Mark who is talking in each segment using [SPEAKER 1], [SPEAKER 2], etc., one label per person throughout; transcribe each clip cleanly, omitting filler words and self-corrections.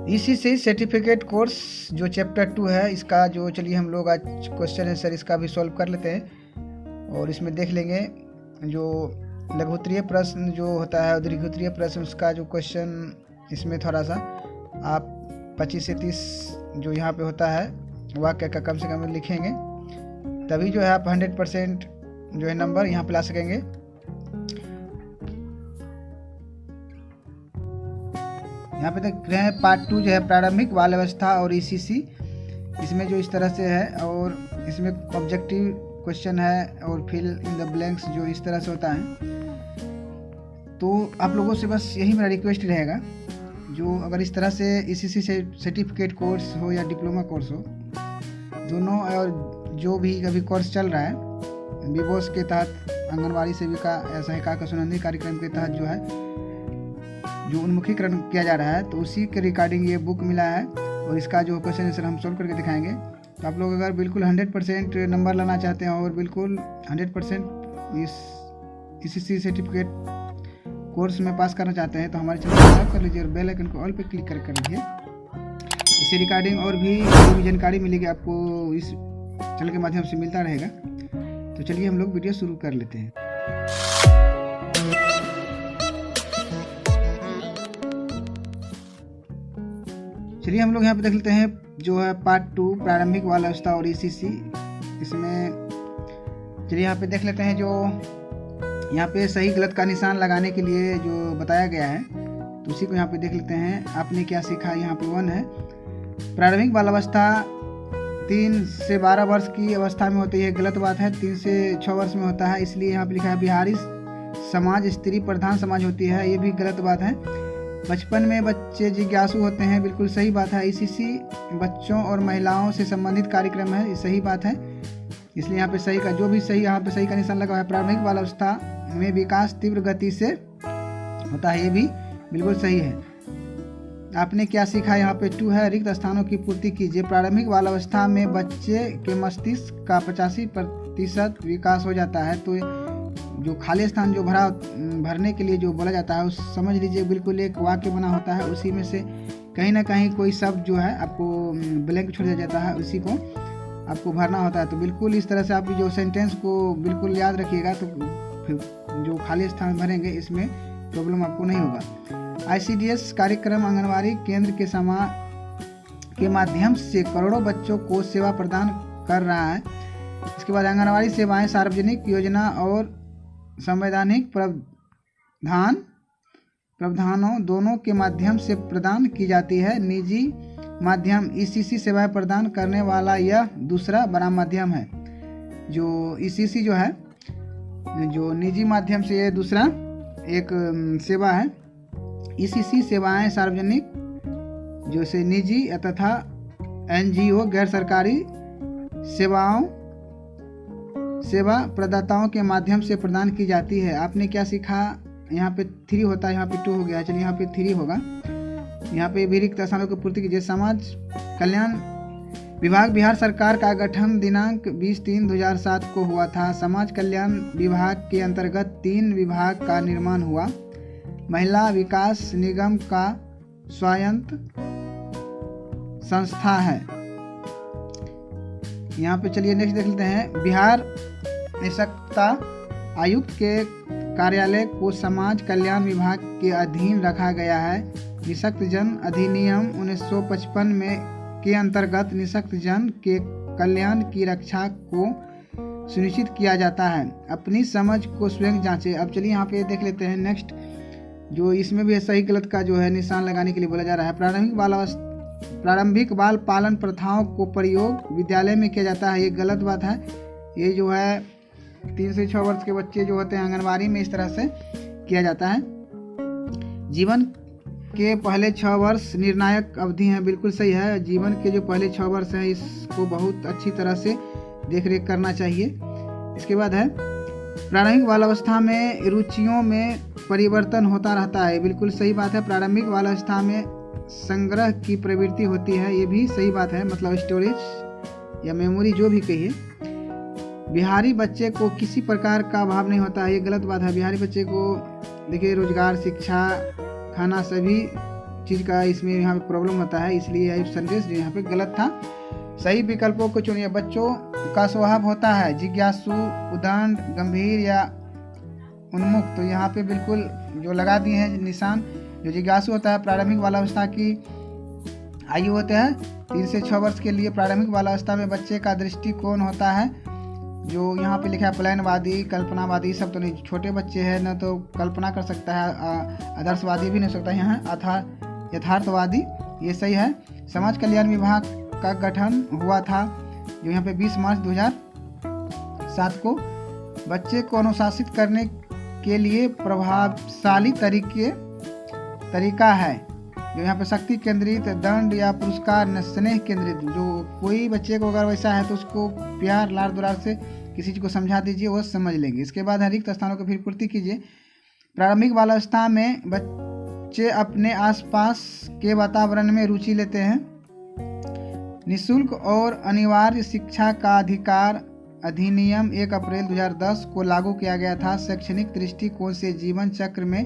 [SPEAKER 1] ECC certificate course जो chapter 2 है इसका जो चलिए हम लोग आज क्वेश्चन आंसर इसका भी सॉल्व कर लेते हैं और इसमें देख लेंगे जो लघुत्तरीय प्रश्न जो होता है और दीर्घोत्तरीय प्रश्न उसका जो क्वेश्चन इसमें थोड़ा सा आप 25 से 30 जो यहाँ पे होता है वाक्य का कम से कम लिखेंगे, तभी जो है आप 100% जो है नंबर यहाँ पे ला सकेंगे। यहाँ पे देख रहे हैं पार्ट 2 जो है प्रारंभिक बाल अवस्था और ईसीसी, इसमें जो इस तरह से है और इसमें ऑब्जेक्टिव क्वेश्चन है और फिल इन द ब्लैंक्स जो इस तरह से होता है। तो आप लोगों से बस यही मेरा रिक्वेस्ट रहेगा, जो अगर इस तरह से ईसीसी से सर्टिफिकेट कोर्स हो या डिप्लोमा कोर्स हो दोनों, और जो भी अभी कोर्स चल रहा है विवोस के तहत आंगनबाड़ी सेविका या सहायिका का सुनहरी कार्यक्रम के तहत जो है जो उन्मुखीकरण किया जा रहा है, तो उसी के रिगार्डिंग ये बुक मिला है और इसका जो क्वेश्चन आंसर हम सॉल्व करके दिखाएंगे। तो आप लोग अगर बिल्कुल 100% नंबर लाना चाहते हैं और बिल्कुल 100% इस ईसीसी सर्टिफिकेट कोर्स में पास करना चाहते हैं तो हमारे चैनल को सब्सक्राइब कर लीजिए और बेल आइकन को ऑल पे क्लिक कर लीजिए। इसी रिगार्डिंग और भी कोई भी जानकारी मिलेगी आपको इस चैनल के माध्यम से मिलता रहेगा। तो चलिए हम लोग वीडियो शुरू कर लेते हैं। चलिए हम लोग यहाँ पे देख लेते हैं जो है पार्ट 2 प्रारंभिक बाल अवस्था और ईसीसी। इसमें चलिए यहाँ पे देख लेते हैं जो यहाँ पे सही गलत का निशान लगाने के लिए जो बताया गया है, तो उसी को यहाँ पे देख लेते हैं। आपने क्या सीखा, यहाँ पे 1 है प्रारंभिक बाल अवस्था 3 से 12 वर्ष की अवस्था में होती है, गलत बात है। 3 से 6 वर्ष में होता है, इसलिए यहाँ पे लिखा है बिहारी समाज स्त्री प्रधान समाज होती है, ये भी गलत बात है। बचपन में बच्चे जिज्ञासु होते हैं, बिल्कुल सही बात है। ईसीसी बच्चों और महिलाओं से संबंधित कार्यक्रम है, ये सही बात है, इसलिए यहाँ पे सही का जो भी सही यहाँ पे सही का निशान लगा है। प्रारंभिक बाल अवस्था में विकास तीव्र गति से होता है, ये भी बिल्कुल सही है। आपने क्या सीखा, यहाँ पे 2 है रिक्त स्थानों की पूर्ति कीजिए। प्रारंभिक बाल अवस्था में बच्चे के मस्तिष्क का 85% विकास हो जाता है, तो जो खाली स्थान जो भरने के लिए जो बोला जाता है उस समझ लीजिए बिल्कुल एक वाक्य बना होता है, उसी में से कहीं ना कहीं कोई शब्द जो है आपको ब्लैंक छोड़ दिया जाता है, उसी को आपको भरना होता है। तो बिल्कुल इस तरह से आप जो सेंटेंस को बिल्कुल याद रखिएगा, तो फिर जो खाली स्थान भरेंगे इसमें प्रॉब्लम आपको नहीं होगा। आईसीडीएस कार्यक्रम आंगनबाड़ी केंद्र के माध्यम से करोड़ों बच्चों को सेवा प्रदान कर रहा है। इसके बाद आंगनबाड़ी सेवाएं सार्वजनिक योजना और संवैधानिक प्रावधानों दोनों के माध्यम से प्रदान की जाती है। निजी माध्यम ईसीसी सेवाएं प्रदान करने वाला यह दूसरा बड़ा माध्यम है। जो ईसीसी जो है जो निजी माध्यम से ये दूसरा एक सेवा है। ईसीसी सेवाएं सार्वजनिक जैसे निजी तथा एनजीओ गैर सरकारी सेवा प्रदाताओं के माध्यम से प्रदान की जाती है। आपने क्या सीखा, यहाँ पे 3 होता है, यहाँ पे 2 हो गया, चलिए यहाँ पे 3 होगा। यहाँ पे भी रिक्त स्थानों की पूर्ति कीजिए। समाज कल्याण विभाग बिहार सरकार का गठन दिनांक 20/3/2007 को हुआ था। समाज कल्याण विभाग के अंतर्गत 3 विभाग का निर्माण हुआ। महिला विकास निगम का स्वायत्त संस्था है। यहाँ पे चलिए नेक्स्ट देख लेते हैं। बिहार निशक्तता आयुक्त के कार्यालय को समाज कल्याण विभाग के अधीन रखा गया है। निशक्त जन अधिनियम 1955 में के अंतर्गत निशक्त जन के कल्याण की रक्षा को सुनिश्चित किया जाता है। अपनी समझ को स्वयं जांचें। अब चलिए यहाँ पे देख लेते हैं नेक्स्ट, जो इसमें भी सही गलत का जो है निशान लगाने के लिए बोला जा रहा है। प्रारंभिक बाल पालन प्रथाओं को प्रयोग विद्यालय में किया जाता है, ये गलत बात है। ये जो है 3 से 6 वर्ष के बच्चे जो होते हैं आंगनबाड़ी में इस तरह से किया जाता है। जीवन के पहले 6 वर्ष निर्णायक अवधि है, बिल्कुल सही है। जीवन के जो पहले 6 वर्ष हैं इसको बहुत अच्छी तरह से देखरेख करना चाहिए। इसके बाद है प्रारंभिक बाल अवस्था में रुचियों में परिवर्तन होता रहता है, बिल्कुल सही बात है। प्रारंभिक बाल अवस्था में संग्रह की प्रवृत्ति होती है, ये भी सही बात है, मतलब स्टोरेज या मेमोरी जो भी कहिए। बिहारी बच्चे को किसी प्रकार का अभाव नहीं होता है, ये गलत बात है। बिहारी बच्चे को देखिए रोजगार, शिक्षा, खाना सभी चीज़ का इसमें यहाँ पे प्रॉब्लम होता है, इसलिए यह संदेश जो यहाँ पे गलत था। सही विकल्पों को चुनिए। बच्चों का स्वभाव होता है जिज्ञासु, उद्दंड, गंभीर या उन्मुख। तो यहाँ पे बिल्कुल जो लगा दिए हैं निशान। जो जिज्ञासु होता है प्रारंभिक बालावस्था की आयु होते हैं 3 से 6 वर्ष के लिए। प्रारंभिक बालावस्था में बच्चे का दृष्टिकोण होता है जो यहाँ पे लिखा है प्लानवादी, कल्पनावादी। सब तो नहीं, छोटे बच्चे हैं न तो कल्पना कर सकता है, आदर्शवादी भी नहीं हो सकता है, यहाँ यथार्थवादी। ये सही है। समाज कल्याण विभाग का गठन हुआ था जो यहाँ पे 20 मार्च 2007 को। बच्चे को अनुशासित करने के लिए प्रभावशाली तरीका है जो यहाँ पे शक्ति केंद्रित, दंड या पुरस्कार, स्नेह केंद्रित। जो कोई बच्चे को अगर वैसा है तो उसको प्यार लाड़ दुलार से किसी चीज़ को समझा दीजिए, वो समझ लेंगे। इसके बाद रिक्त स्थानों को फिर पूर्ति कीजिए। प्रारंभिक बालावस्था में बच्चे अपने आसपास के वातावरण में रुचि लेते हैं। निःशुल्क और अनिवार्य शिक्षा का अधिकार अधिनियम 1 अप्रैल 2010 को लागू किया गया था। शैक्षणिक दृष्टिकोण से जीवन चक्र में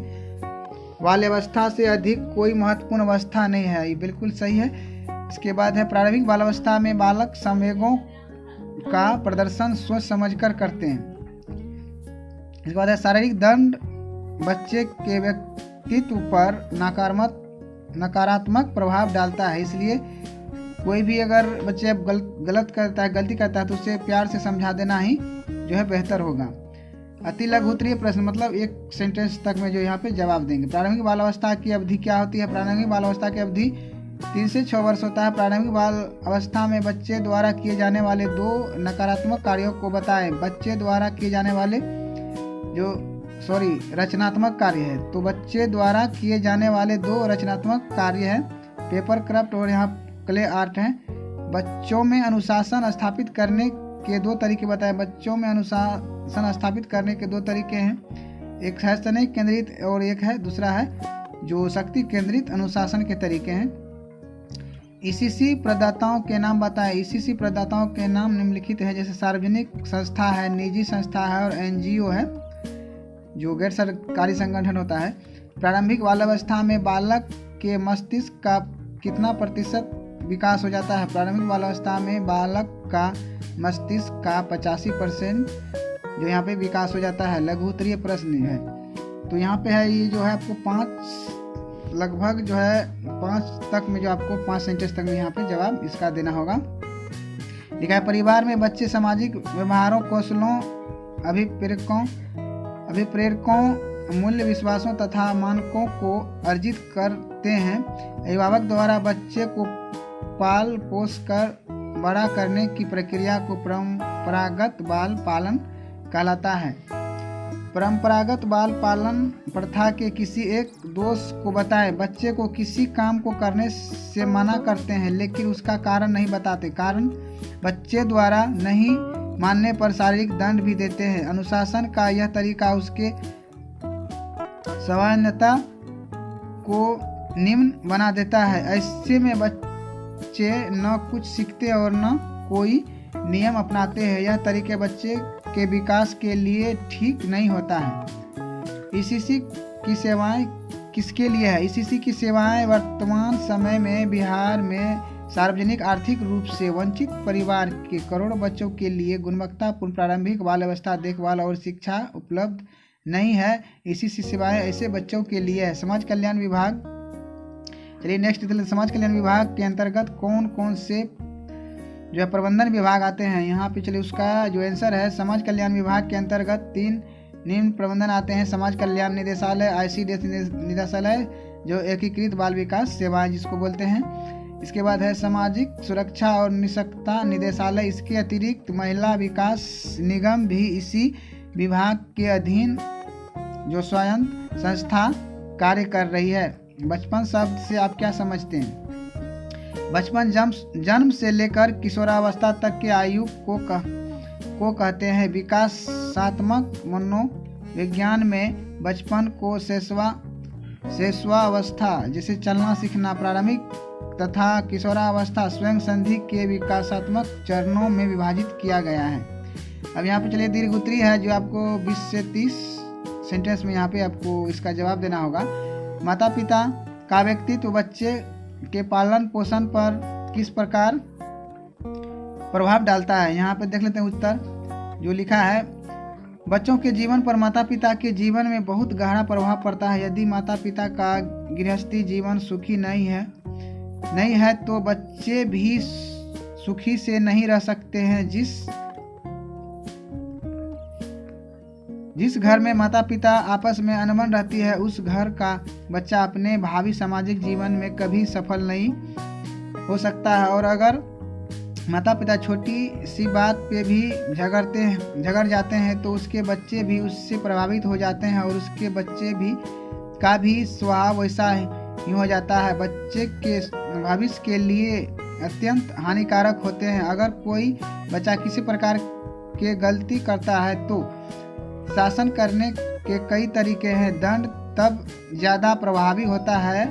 [SPEAKER 1] बाल्यावस्था से अधिक कोई महत्वपूर्ण अवस्था नहीं है। ये बिल्कुल सही है। इसके बाद है प्रारंभिक बालावस्था में बालक संवेगों का प्रदर्शन सोच समझकर करते हैं। इसके बाद है शारीरिक दंड बच्चे के व्यक्तित्व पर नकारात्मक प्रभाव डालता है, इसलिए कोई भी अगर बच्चे गलती करता है तो उसे प्यार से समझा देना ही जो है बेहतर होगा। अति लघु उत्तरीय प्रश्न मतलब एक सेंटेंस तक में जो यहाँ पे जवाब देंगे। प्रारंभिक बालावस्था की अवधि क्या होती है? प्रारंभिक बालावस्था की अवधि 3 से 6 वर्ष होता है। प्रारंभिक बाल अवस्था में बच्चे द्वारा किए जाने वाले 2 नकारात्मक कार्यों को बताएं। बच्चे द्वारा किए जाने वाले रचनात्मक कार्य है, तो बच्चे द्वारा किए जाने वाले 2 रचनात्मक कार्य है पेपर क्राफ्ट और यहाँ क्ले आर्ट है। बच्चों में अनुशासन स्थापित करने के 2 तरीके बताएं। बच्चों में अनुशासन स्थापित करने के 2 तरीके हैं, एक है स्नेह केंद्रित और एक है दूसरा है जो शक्ति केंद्रित अनुशासन के तरीके हैं। ईसीसी प्रदाताओं के नाम बताएं। ईसीसी प्रदाताओं के नाम निम्नलिखित है, जैसे सार्वजनिक संस्था है, निजी संस्था है और एनजीओ है जो गैर सरकारी संगठन होता है। प्रारंभिक बालावस्था में बालक के मस्तिष्क का कितना प्रतिशत विकास हो जाता है? प्रारंभिक बालावस्था में बालक का मस्तिष्क का 85% जो यहाँ पे विकास हो जाता है। लघु उत्तरीय प्रश्न है, तो यहाँ पे है ये जो है आपको 5 लगभग जो है 5 तक में जो आपको 5 सेंटेंस तक में यहाँ पे जवाब इसका देना होगा। लिखा है परिवार में बच्चे सामाजिक व्यवहारों, कौशलों, अभिप्रेरकों, मूल्य, विश्वासों तथा मानकों को अर्जित करते हैं। अभिभावक द्वारा बच्चे को पाल पोस कर बड़ा करने की प्रक्रिया को परंपरागत बाल पालन कहलाता है। परंपरागत बाल पालन प्रथा के किसी एक दोष को बताएं। बच्चे को किसी काम को करने से मना करते हैं लेकिन उसका कारण नहीं बताते। कारण बच्चे द्वारा नहीं मानने पर शारीरिक दंड भी देते हैं। अनुशासन का यह तरीका उसके सामान्यता को निम्न बना देता है। ऐसे में बच्चे न कुछ सीखते और न कोई नियम अपनाते हैं। यह तरीके बच्चे के विकास के लिए ठीक नहीं होता है। ईसीसी की सेवाएं किसके लिए है? ईसीसी की सेवाएं वर्तमान समय में बिहार में सार्वजनिक आर्थिक रूप से वंचित परिवार के करोड़ों बच्चों के लिए गुणवत्तापूर्ण प्रारंभिक बालावस्था देखभाल और शिक्षा उपलब्ध नहीं है। ईसीसी सेवाएं ऐसे बच्चों के लिए है। समाज कल्याण विभाग, चलिए नेक्स्ट, समाज कल्याण विभाग के अंतर्गत कौन कौन से जो है प्रबंधन विभाग आते हैं? यहाँ पे चलिए उसका जो आंसर है, समाज कल्याण विभाग के अंतर्गत 3 निम्न प्रबंधन आते हैं। समाज कल्याण निदेशालय, ICDS निदेशालय जो एकीकृत बाल विकास सेवाएं जिसको बोलते हैं। इसके बाद है सामाजिक सुरक्षा और निष्पक्षता निदेशालय। इसके अतिरिक्त महिला विकास निगम भी इसी विभाग के अधीन जो स्वयं संस्था कार्य कर रही है। बचपन शब्द से आप क्या समझते हैं? बचपन जन्म से लेकर किशोरावस्था तक के आयु को कहते हैं। विकासात्मक मनोविज्ञान में बचपन को शैशवावस्था जैसे चलना सीखना, प्रारंभिक तथा किशोरावस्था स्वयं संधि के विकासात्मक चरणों में विभाजित किया गया है। अब यहाँ पे चलिए दीर्घ उत्तरीय है जो आपको 20 से 30 सेंटेंस में यहाँ पे आपको इसका जवाब देना होगा। माता पिता का व्यक्तित्व बच्चे के पालन पोषण पर किस प्रकार प्रभाव डालता है। यहाँ पे देख लेते हैं उत्तर जो लिखा है। बच्चों के जीवन पर माता पिता के जीवन में बहुत गहरा प्रभाव पड़ता है। यदि माता पिता का गृहस्थी जीवन सुखी नहीं है तो बच्चे भी सुखी से नहीं रह सकते हैं। जिस घर में माता पिता आपस में अनबन रहती है उस घर का बच्चा अपने भावी सामाजिक जीवन में कभी सफल नहीं हो सकता है। और अगर माता पिता छोटी सी बात पे भी झगड़ जाते हैं तो उसके बच्चे भी उससे प्रभावित हो जाते हैं और उसके बच्चे का भी स्वभाव वैसा ही हो जाता है। बच्चे के भविष्य के लिए अत्यंत हानिकारक होते हैं। अगर कोई बच्चा किसी प्रकार के गलती करता है तो शासन करने के कई तरीके हैं। दंड तब ज़्यादा प्रभावी होता है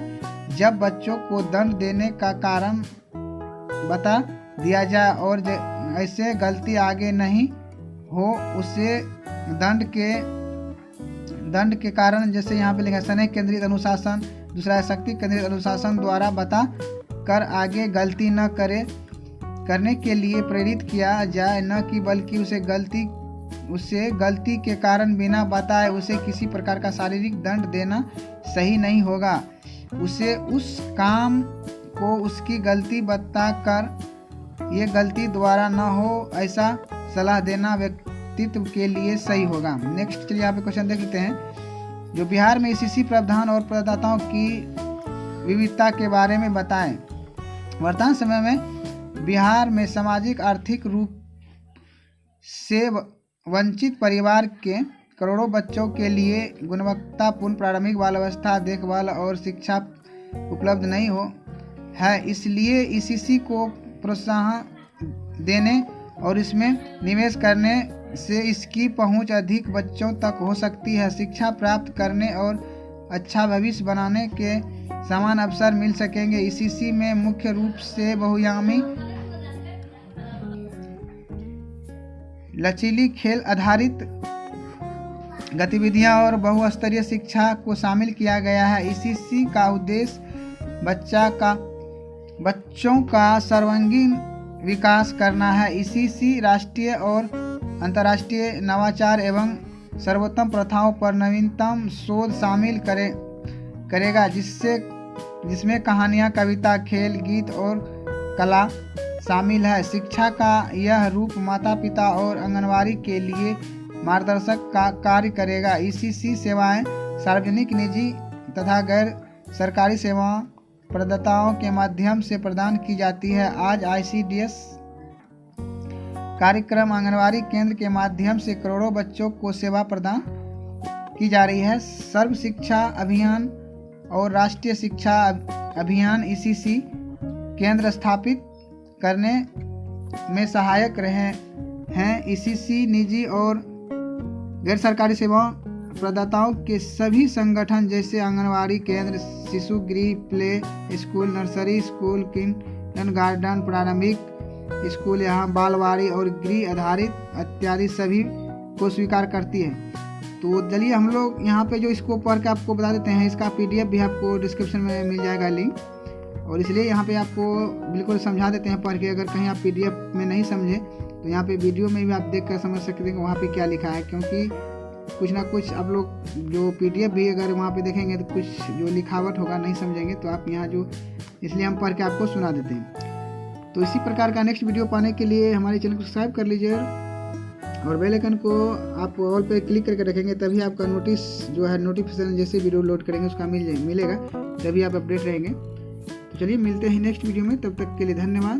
[SPEAKER 1] जब बच्चों को दंड देने का कारण बता दिया जाए और ऐसे गलती आगे नहीं हो उसे दंड के कारण, जैसे यहाँ पे लिखा स्नेह केंद्रित अनुशासन, दूसरा है शक्ति केंद्रित अनुशासन, द्वारा बता कर आगे गलती न करने के लिए प्रेरित किया जाए, न कि बल्कि उसे गलती के कारण बिना बताए उसे किसी प्रकार का शारीरिक दंड देना सही नहीं होगा। उसे उस काम को उसकी गलती बता कर ये गलती द्वारा न हो ऐसा सलाह देना व्यक्तित्व के लिए सही होगा। नेक्स्ट चलिए यहाँ पे क्वेश्चन देख लेते हैं। जो बिहार में ईसीसी प्रावधान और प्रदाताओं की विविधता के बारे में बताएं। वर्तमान समय में बिहार में सामाजिक आर्थिक रूप से वंचित परिवार के करोड़ों बच्चों के लिए गुणवत्तापूर्ण प्रारंभिक बाल अवस्था देखभाल और शिक्षा उपलब्ध नहीं है। इसलिए ईसीसी को प्रोत्साहन देने और इसमें निवेश करने से इसकी पहुंच अधिक बच्चों तक हो सकती है। शिक्षा प्राप्त करने और अच्छा भविष्य बनाने के समान अवसर मिल सकेंगे। ईसीसी में मुख्य रूप से बहुआयामी लचीली खेल आधारित गतिविधियां और बहुस्तरीय शिक्षा को शामिल किया गया है। ईसीसी का उद्देश्य बच्चों का सर्वांगीण विकास करना है। ईसीसी राष्ट्रीय और अंतर्राष्ट्रीय नवाचार एवं सर्वोत्तम प्रथाओं पर नवीनतम शोध शामिल करेगा जिसमें कहानियाँ, कविता, खेल, गीत और कला शामिल है। शिक्षा का यह रूप माता पिता और आंगनबाड़ी के लिए मार्गदर्शक का कार्य करेगा। ईसीसी सेवाएं सार्वजनिक, निजी तथा गैर सरकारी सेवाओं प्रदाताओं के माध्यम से प्रदान की जाती है। आज ICDS कार्यक्रम आंगनबाड़ी केंद्र के माध्यम से करोड़ों बच्चों को सेवा प्रदान की जा रही है। सर्व शिक्षा अभियान और राष्ट्रीय शिक्षा अभियान ईसीसी केंद्र स्थापित करने में सहायक रहे हैं। ईसीसी निजी और गैर सरकारी सेवाओं प्रदाताओं के सभी संगठन जैसे आंगनबाड़ी केंद्र, शिशु गृह, play school, nursery school, kindergarten, प्रारंभिक स्कूल, यहाँ बालवाड़ी और गृह आधारित इत्यादि सभी को स्वीकार करती है। तो चलिए हम लोग यहाँ पे जो इसको पढ़ के आपको बता देते हैं। इसका PDF भी आपको डिस्क्रिप्शन में मिल जाएगा लिंक, और इसलिए यहाँ पे आपको बिल्कुल समझा देते हैं पढ़ के। अगर कहीं आप PDF में नहीं समझे तो यहाँ पे वीडियो में भी आप देख कर समझ सकते हैं वहाँ पे क्या लिखा है, क्योंकि कुछ ना कुछ आप लोग जो PDF भी अगर वहाँ पे देखेंगे तो कुछ जो लिखावट होगा नहीं समझेंगे, तो आप यहाँ जो इसलिए हम पढ़ के आपको सुना देते हैं। तो इसी प्रकार का नेक्स्ट वीडियो पाने के लिए हमारे चैनल को सब्सक्राइब कर लीजिए और बेल आइकन को आप ऑल पे क्लिक करके रखेंगे, तभी आपका नोटिफिकेशन जैसे वीडियो लोड करेंगे उसका मिलेगा, तभी आप अपडेट रहेंगे। तो चलिए मिलते हैं नेक्स्ट वीडियो में, तब तक के लिए धन्यवाद।